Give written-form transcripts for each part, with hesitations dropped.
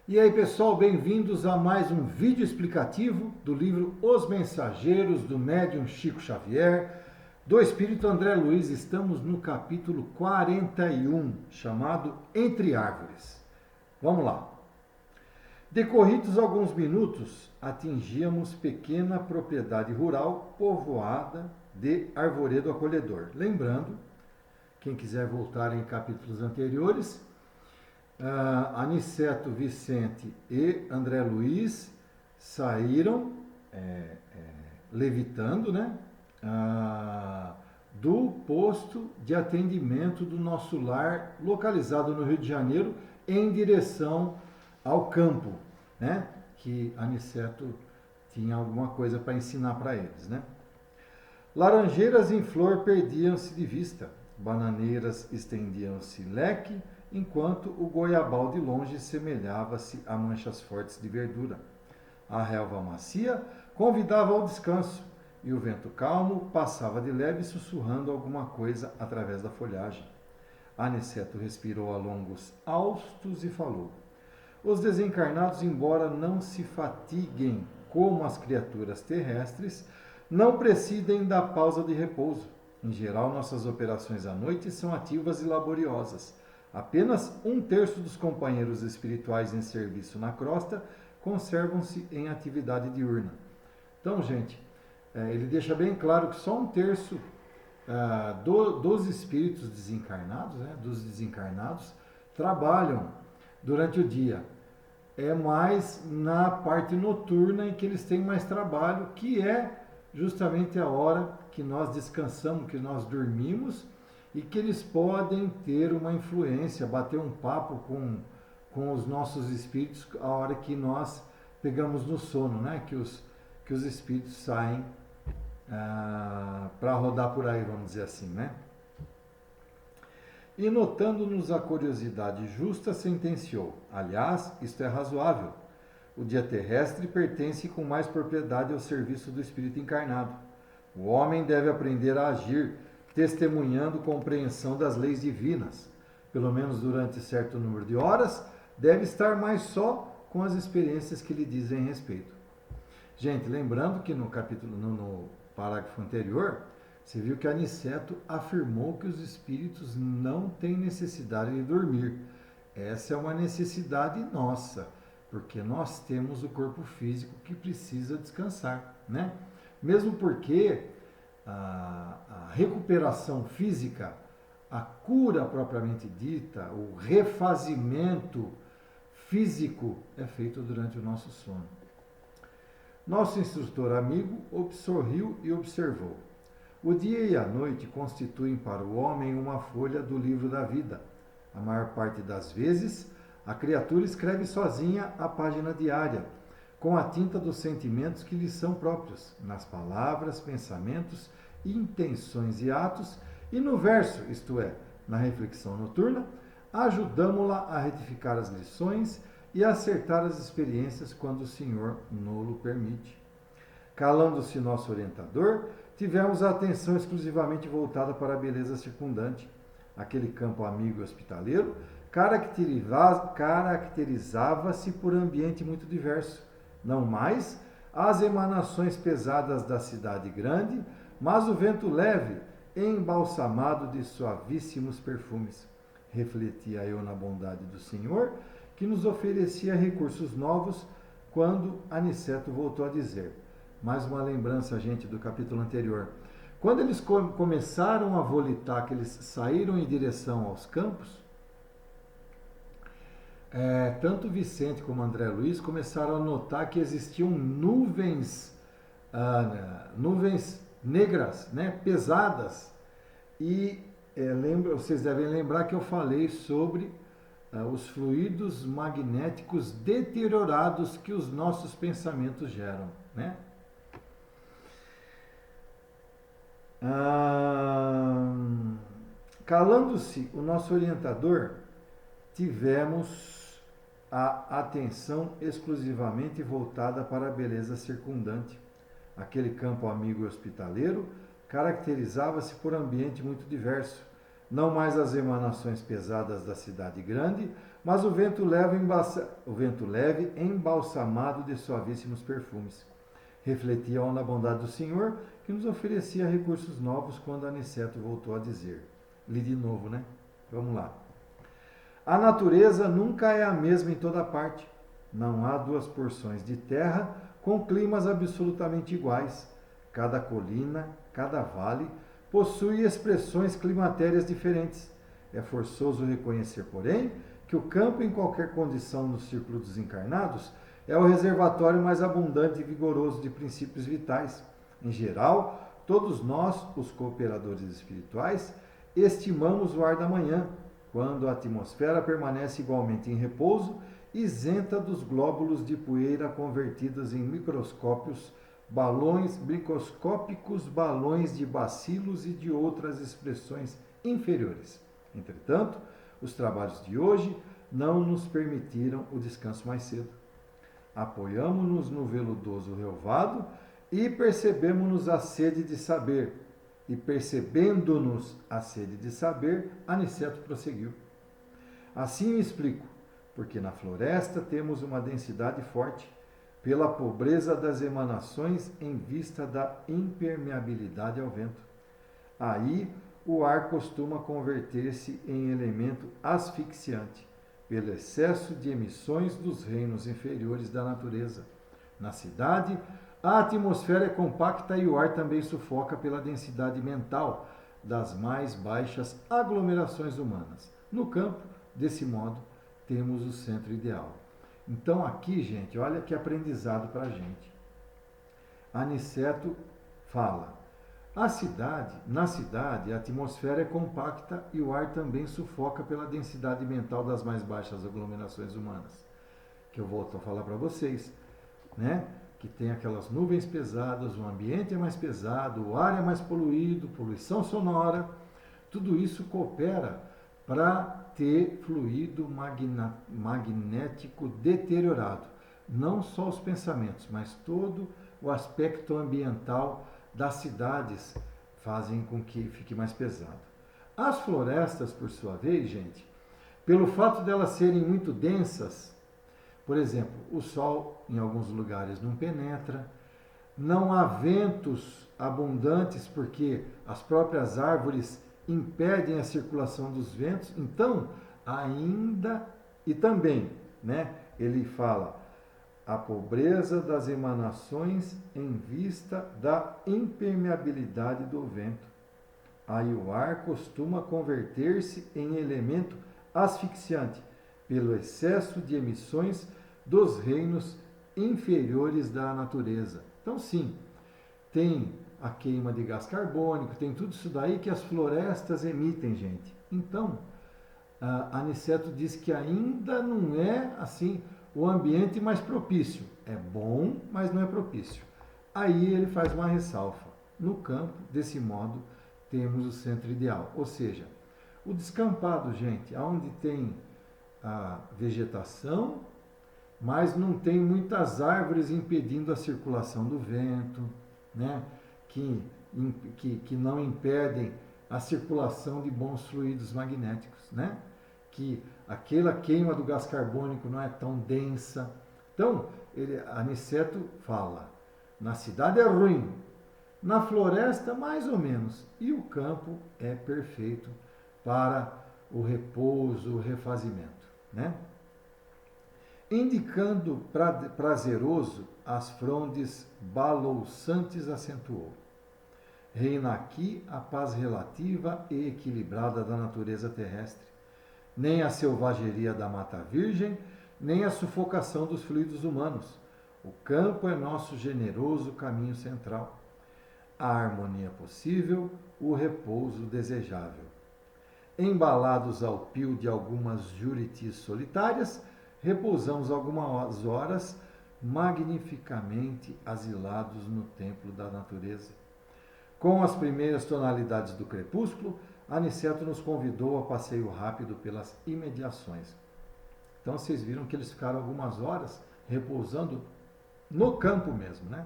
E aí pessoal, bem-vindos a mais um vídeo explicativo do livro Os Mensageiros do Médium Chico Xavier, do Espírito André Luiz. Estamos no capítulo 41, chamado Entre Árvores. Vamos lá. Decorridos alguns minutos, atingíamos pequena propriedade rural povoada de arvoredo acolhedor. Lembrando, quem quiser voltar em capítulos anteriores, Aniceto Vicente e André Luiz saíram levitando, né, do posto de atendimento do nosso lar, localizado no Rio de Janeiro, em direção ao campo, né, que Aniceto tinha alguma coisa para ensinar para eles, né. Laranjeiras em flor perdiam-se de vista, bananeiras estendiam-se leque, enquanto o goiabal de longe semelhava-se a manchas fortes de verdura. A relva macia convidava ao descanso, e o vento calmo passava de leve sussurrando alguma coisa através da folhagem. Aniceto respirou a longos haustos e falou: os desencarnados, embora não se fatiguem como as criaturas terrestres, não prescindem da pausa de repouso. Em geral, nossas operações à noite são ativas e laboriosas. Apenas 1/3 dos companheiros espirituais em serviço na crosta conservam-se em atividade diurna. Então, gente, ele deixa bem claro que só 1/3 dos espíritos desencarnados, né, dos desencarnados, trabalham durante o dia. É mais na parte noturna em que eles têm mais trabalho, que é justamente a hora que nós descansamos, que nós dormimos, e que eles podem ter uma influência, bater um papo com os nossos espíritos a hora que nós pegamos no sono, né? Que os espíritos saem para rodar por aí, vamos dizer assim, né? E notando-nos a curiosidade justa, sentenciou: aliás, isto é razoável. O dia terrestre pertence com mais propriedade ao serviço do espírito encarnado. O homem deve aprender a agir, testemunhando compreensão das leis divinas. Pelo menos durante certo número de horas, deve estar mais só com as experiências que lhe dizem respeito. Gente, lembrando que no capítulo, no parágrafo anterior, você viu que Aniceto afirmou que os espíritos não têm necessidade de dormir. Essa é uma necessidade nossa, porque nós temos o corpo físico que precisa descansar, né? Mesmo porque a recuperação física, a cura propriamente dita, o refazimento físico é feito durante o nosso sono. Nosso instrutor amigo sorriu e observou: o dia e a noite constituem para o homem uma folha do livro da vida. A maior parte das vezes, a criatura escreve sozinha a página diária, com a tinta dos sentimentos que lhes são próprios, nas palavras, pensamentos, intenções e atos, e no verso, isto é, na reflexão noturna, ajudamo-la a retificar as lições e a acertar as experiências quando o Senhor nolo permite. Calando-se nosso orientador, tivemos a atenção exclusivamente voltada para a beleza circundante. Aquele campo amigo e hospitaleiro caracterizava-se por ambiente muito diverso. Não mais as emanações pesadas da cidade grande, mas o vento leve, embalsamado de suavíssimos perfumes. Refletia eu na bondade do Senhor, que nos oferecia recursos novos, quando Aniceto voltou a dizer, mais uma lembrança, gente, do capítulo anterior. Quando eles começaram a volitar, que eles saíram em direção aos campos, tanto Vicente como André Luiz começaram a notar que existiam nuvens negras, né, pesadas. E vocês devem lembrar que eu falei sobre os fluidos magnéticos deteriorados que os nossos pensamentos geram, né? Calando-se o nosso orientador, tivemos a atenção exclusivamente voltada para a beleza circundante. Aquele campo amigo e hospitaleiro caracterizava-se por ambiente muito diverso. Não mais as emanações pesadas da cidade grande, mas o vento leve embalsamado de suavíssimos perfumes. Refletiam na bondade do Senhor, que nos oferecia recursos novos quando Aniceto voltou a dizer. Li de novo, né? Vamos lá. A natureza nunca é a mesma em toda parte. Não há duas porções de terra com climas absolutamente iguais. Cada colina, cada vale, possui expressões climatérias diferentes. É forçoso reconhecer, porém, que o campo, em qualquer condição no círculo dos encarnados, é o reservatório mais abundante e vigoroso de princípios vitais. Em geral, todos nós, os cooperadores espirituais, estimamos o ar da manhã, quando a atmosfera permanece igualmente em repouso, isenta dos glóbulos de poeira convertidos em microscópicos balões de bacilos e de outras expressões inferiores. Entretanto, os trabalhos de hoje não nos permitiram o descanso mais cedo. Apoiamo-nos no veludoso relvado e percebemos-nos a sede de saber. E percebendo-nos a sede de saber, Aniceto prosseguiu. Assim me explico, porque na floresta temos uma densidade forte, pela pobreza das emanações em vista da impermeabilidade ao vento. Aí o ar costuma converter-se em elemento asfixiante, pelo excesso de emissões dos reinos inferiores da natureza. Na cidade, a atmosfera é compacta e o ar também sufoca pela densidade mental das mais baixas aglomerações humanas. No campo, desse modo, temos o centro ideal. Então aqui, gente, olha que aprendizado para a gente. Aniceto fala, na cidade, a atmosfera é compacta e o ar também sufoca pela densidade mental das mais baixas aglomerações humanas. Que eu volto a falar para vocês, né? Que tem aquelas nuvens pesadas, o ambiente é mais pesado, o ar é mais poluído, poluição sonora, tudo isso coopera para ter fluido magnético deteriorado. Não só os pensamentos, mas todo o aspecto ambiental das cidades fazem com que fique mais pesado. As florestas, por sua vez, gente, pelo fato delas serem muito densas, por exemplo, o sol em alguns lugares não penetra, não há ventos abundantes porque as próprias árvores impedem a circulação dos ventos, então ainda e também, né, ele fala a pobreza das emanações em vista da impermeabilidade do vento. Aí o ar costuma converter-se em elemento asfixiante pelo excesso de emissões dos reinos inferiores da natureza. Então sim, tem a queima de gás carbônico, tem tudo isso daí que as florestas emitem, gente. Então, Aniceto diz que ainda não é assim o ambiente mais propício. É bom, mas não é propício. Aí ele faz uma ressalva. No campo, desse modo, temos o centro ideal. Ou seja, o descampado, gente, onde tem a vegetação, mas não tem muitas árvores impedindo a circulação do vento, né? que não impedem a circulação de bons fluidos magnéticos, né? Que aquela queima do gás carbônico não é tão densa. Então, Aniceto fala, na cidade é ruim, na floresta mais ou menos, e o campo é perfeito para o repouso, o refazimento, né? Indicando prazeroso as frondes balouçantes, acentuou. Reina aqui a paz relativa e equilibrada da natureza terrestre. Nem a selvageria da mata virgem, nem a sufocação dos fluidos humanos. O campo é nosso generoso caminho central. A harmonia possível, o repouso desejável. Embalados ao pio de algumas juritis solitárias, repousamos algumas horas magnificamente asilados no templo da natureza. Com as primeiras tonalidades do crepúsculo, Aniceto nos convidou a passeio rápido pelas imediações. Então vocês viram que eles ficaram algumas horas repousando no campo mesmo, né?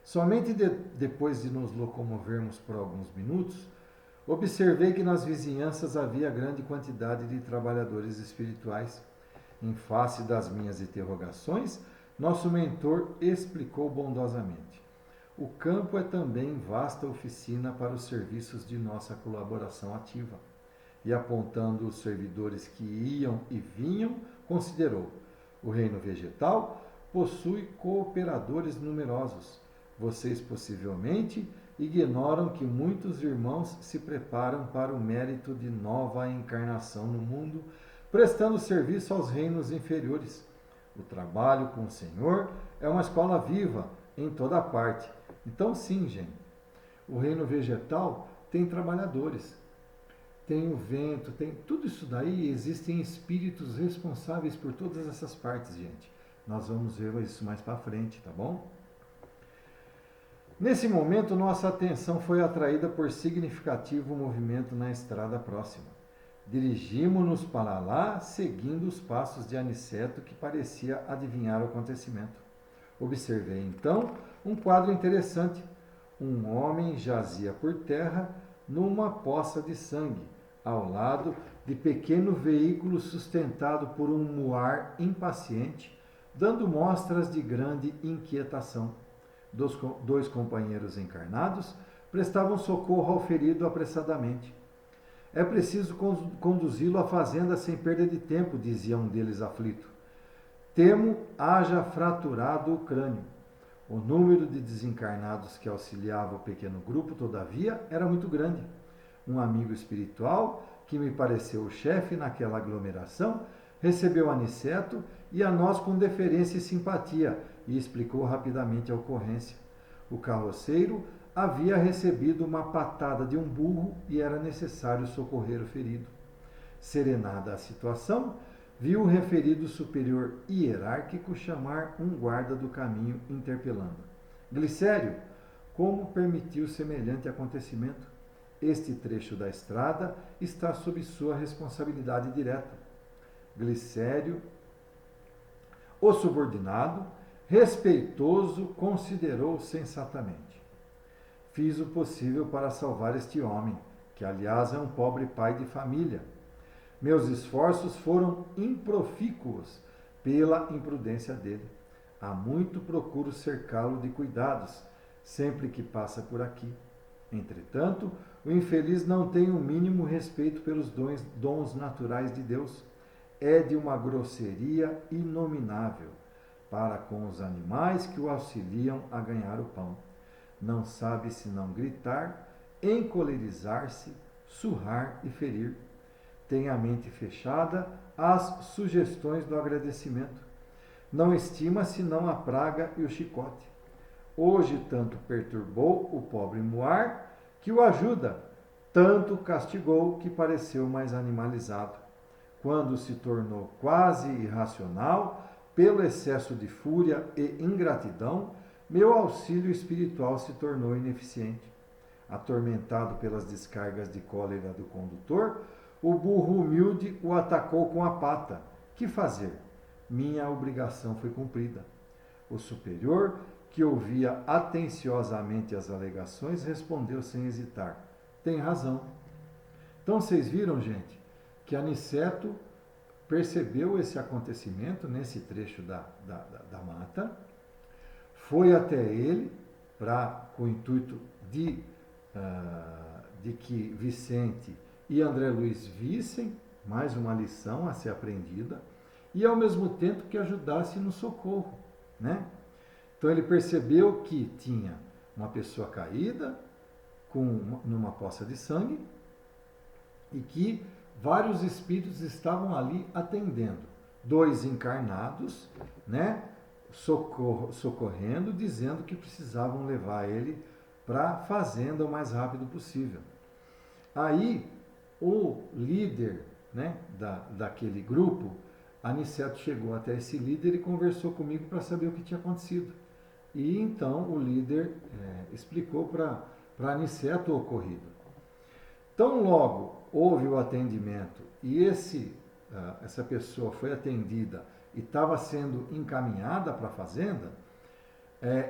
Somente depois de nos locomovermos por alguns minutos, Observei que nas vizinhanças havia grande quantidade de trabalhadores espirituais. Em face das minhas interrogações, nosso mentor explicou bondosamente: o campo é também vasta oficina para os serviços de nossa colaboração ativa. E apontando os servidores que iam e vinham, considerou: o reino vegetal possui cooperadores numerosos. Vocês possivelmente ignoram que muitos irmãos se preparam para o mérito de nova encarnação no mundo, prestando serviço aos reinos inferiores. O trabalho com o Senhor é uma escola viva em toda parte. Então, sim, gente, o reino vegetal tem trabalhadores, tem o vento, tem tudo isso daí. Existem espíritos responsáveis por todas essas partes, gente. Nós vamos ver isso mais para frente, tá bom? Nesse momento, nossa atenção foi atraída por significativo movimento na estrada próxima. Dirigimos-nos para lá, seguindo os passos de Aniceto, que parecia adivinhar o acontecimento. Observei então um quadro interessante. Um homem jazia por terra numa poça de sangue, ao lado de pequeno veículo sustentado por um muar impaciente, dando mostras de grande inquietação. Dois companheiros encarnados prestavam socorro ao ferido apressadamente. É preciso conduzi-lo à fazenda sem perda de tempo, dizia um deles aflito. Temo haja fraturado o crânio. O número de desencarnados que auxiliava o pequeno grupo, todavia, era muito grande. Um amigo espiritual, que me pareceu o chefe naquela aglomeração, recebeu Aniceto e a nós com deferência e simpatia, e explicou rapidamente a ocorrência. O carroceiro havia recebido uma patada de um burro e era necessário socorrer o ferido. Serenada a situação, viu o referido superior hierárquico chamar um guarda do caminho, interpelando: Glicério, como permitiu semelhante acontecimento? Este trecho da estrada está sob sua responsabilidade direta. Glicério, o subordinado, respeitoso, considerou sensatamente: fiz o possível para salvar este homem, que aliás é um pobre pai de família. Meus esforços foram improfícuos pela imprudência dele. Há muito procuro cercá-lo de cuidados, sempre que passa por aqui. Entretanto, o infeliz não tem o mínimo respeito pelos dons naturais de Deus. É de uma grosseria inominável para com os animais que o auxiliam a ganhar o pão. Não sabe senão gritar, encolerizar-se, surrar e ferir. Tem a mente fechada às sugestões do agradecimento. Não estima senão a praga e o chicote. Hoje tanto perturbou o pobre muar, que o ajuda, tanto castigou, que pareceu mais animalizado. Quando se tornou quase irracional, pelo excesso de fúria e ingratidão, meu auxílio espiritual se tornou ineficiente. Atormentado pelas descargas de cólera do condutor, o burro humilde o atacou com a pata. Que fazer? Minha obrigação foi cumprida. O superior, que ouvia atenciosamente as alegações, respondeu sem hesitar: tem razão. Então vocês viram, gente, que Aniceto percebeu esse acontecimento nesse trecho da mata, foi até ele com o intuito de que Vicente e André Luiz vissem mais uma lição a ser aprendida e ao mesmo tempo que ajudasse no socorro, né? Então ele percebeu que tinha uma pessoa caída numa poça de sangue e que vários espíritos estavam ali atendendo. Dois encarnados, né, socorrendo, dizendo que precisavam levar ele para a fazenda o mais rápido possível. Aí o líder, né, daquele grupo, Aniceto, chegou até esse líder e conversou comigo para saber o que tinha acontecido. E então o líder explicou para Aniceto o ocorrido. Tão logo houve o atendimento e essa pessoa foi atendida e estava sendo encaminhada para a fazenda,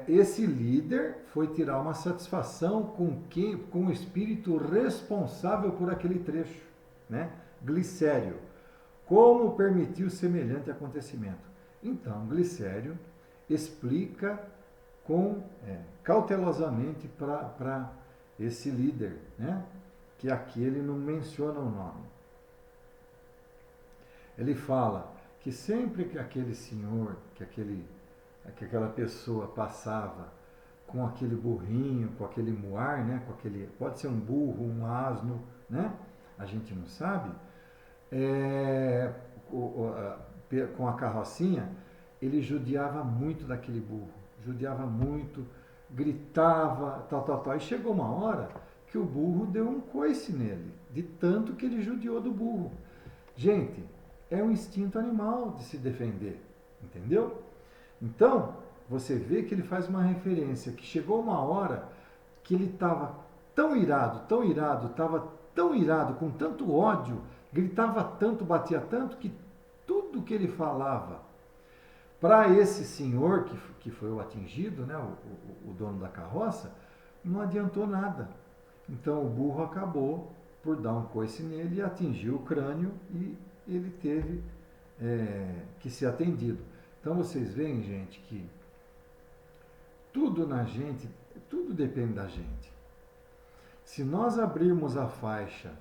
esse líder foi tirar uma satisfação com o espírito responsável por aquele trecho, né? Glicério. Como permitiu semelhante acontecimento? Então, Glicério explica cautelosamente para esse líder, né? Que aqui ele não menciona o nome. Ele fala que sempre que aquele senhor, que aquela pessoa passava com aquele burrinho, com aquele muar, né? Pode ser um burro, um asno, né? A gente não sabe. Com a carrocinha, ele judiava muito daquele burro, judiava muito, gritava, tal. E chegou uma hora que o burro deu um coice nele, de tanto que ele judiou do burro. Gente, é um instinto animal de se defender, entendeu? Então, você vê que ele faz uma referência, que chegou uma hora que ele estava tão irado, estava tão irado, com tanto ódio, gritava tanto, batia tanto, que tudo que ele falava para esse senhor que foi o atingido, né, o dono da carroça, não adiantou nada. Então o burro acabou por dar um coice nele e atingiu o crânio e ele teve que ser atendido. Então vocês veem, gente, que tudo na gente, tudo depende da gente. Se nós abrirmos a faixa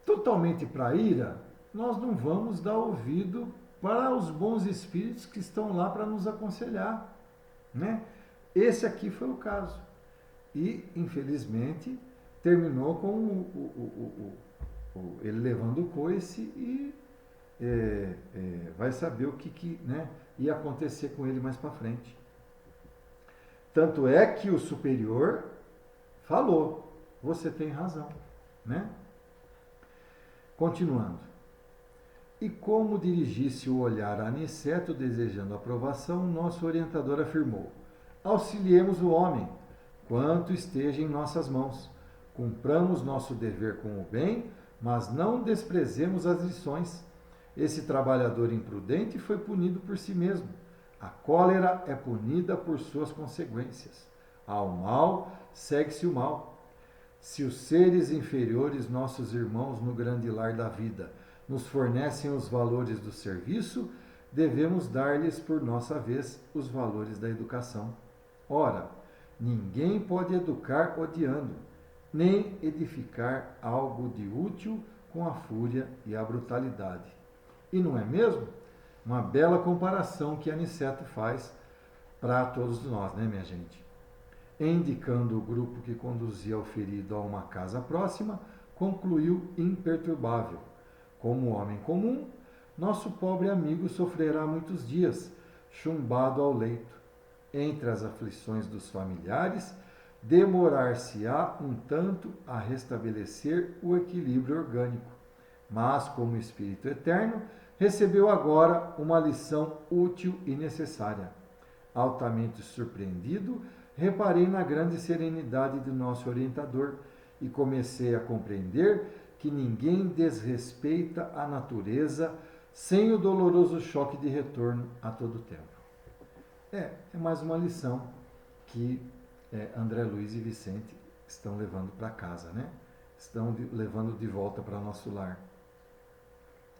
totalmente para a ira, nós não vamos dar ouvido para os bons espíritos que estão lá para nos aconselhar, né? Esse aqui foi o caso. E, infelizmente, terminou com ele levando o coice e vai saber o que né, ia acontecer com ele mais para frente. Tanto é que o superior falou, você tem razão, né? Continuando. E como dirigisse o olhar a Aniceto desejando aprovação, nosso orientador afirmou: auxiliemos o homem, quanto esteja em nossas mãos. Cumpramos nosso dever com o bem, mas não desprezemos as lições. Esse trabalhador imprudente foi punido por si mesmo. A cólera é punida por suas consequências. Ao mal segue-se o mal. Se os seres inferiores, nossos irmãos no grande lar da vida, nos fornecem os valores do serviço, devemos dar-lhes por nossa vez os valores da educação. Ora, ninguém pode educar odiando, nem edificar algo de útil com a fúria e a brutalidade. E não é mesmo? Uma bela comparação que Aniceto faz para todos nós, né, minha gente? Indicando o grupo que conduzia o ferido a uma casa próxima, concluiu imperturbável: como homem comum, nosso pobre amigo sofrerá muitos dias, chumbado ao leito. Entre as aflições dos familiares, demorar-se-á um tanto a restabelecer o equilíbrio orgânico. Mas, como espírito eterno, recebeu agora uma lição útil e necessária. Altamente surpreendido, reparei na grande serenidade de nosso orientador e comecei a compreender que ninguém desrespeita a natureza sem o doloroso choque de retorno a todo tempo. É mais uma lição que André Luiz e Vicente estão levando para casa, né? Estão levando de volta para nosso lar.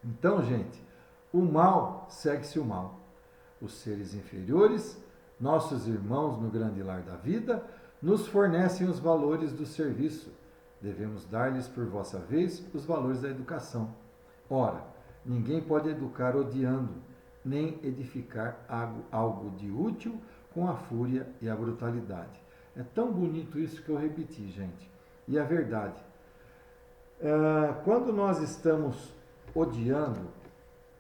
Então, gente, o mal segue-se o mal. Os seres inferiores, nossos irmãos no grande lar da vida, nos fornecem os valores do serviço. Devemos dar-lhes por vossa vez os valores da educação. Ora, ninguém pode educar odiando, nem edificar algo de útil com a fúria e a brutalidade. É tão bonito isso que eu repeti, gente. E é verdade. Quando nós estamos odiando,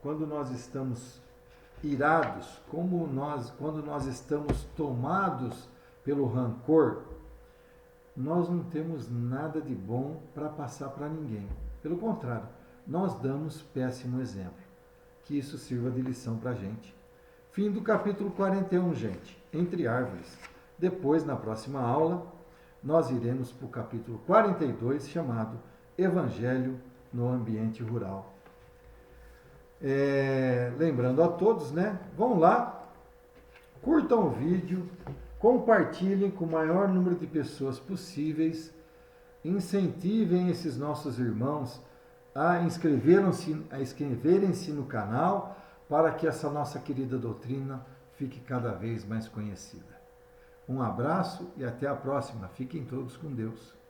quando nós estamos irados, quando nós estamos tomados pelo rancor, nós não temos nada de bom para passar para ninguém. Pelo contrário, nós damos péssimo exemplo. Que isso sirva de lição para a gente. Fim do capítulo 41, gente. Entre árvores. Depois, na próxima aula, nós iremos para o capítulo 42, chamado Evangelho no Ambiente Rural. Lembrando a todos, né? Vão lá, curtam o vídeo, compartilhem com o maior número de pessoas possíveis, incentivem esses nossos irmãos a inscreverem-se no canal para que essa nossa querida doutrina fique cada vez mais conhecida. Um abraço e até a próxima. Fiquem todos com Deus.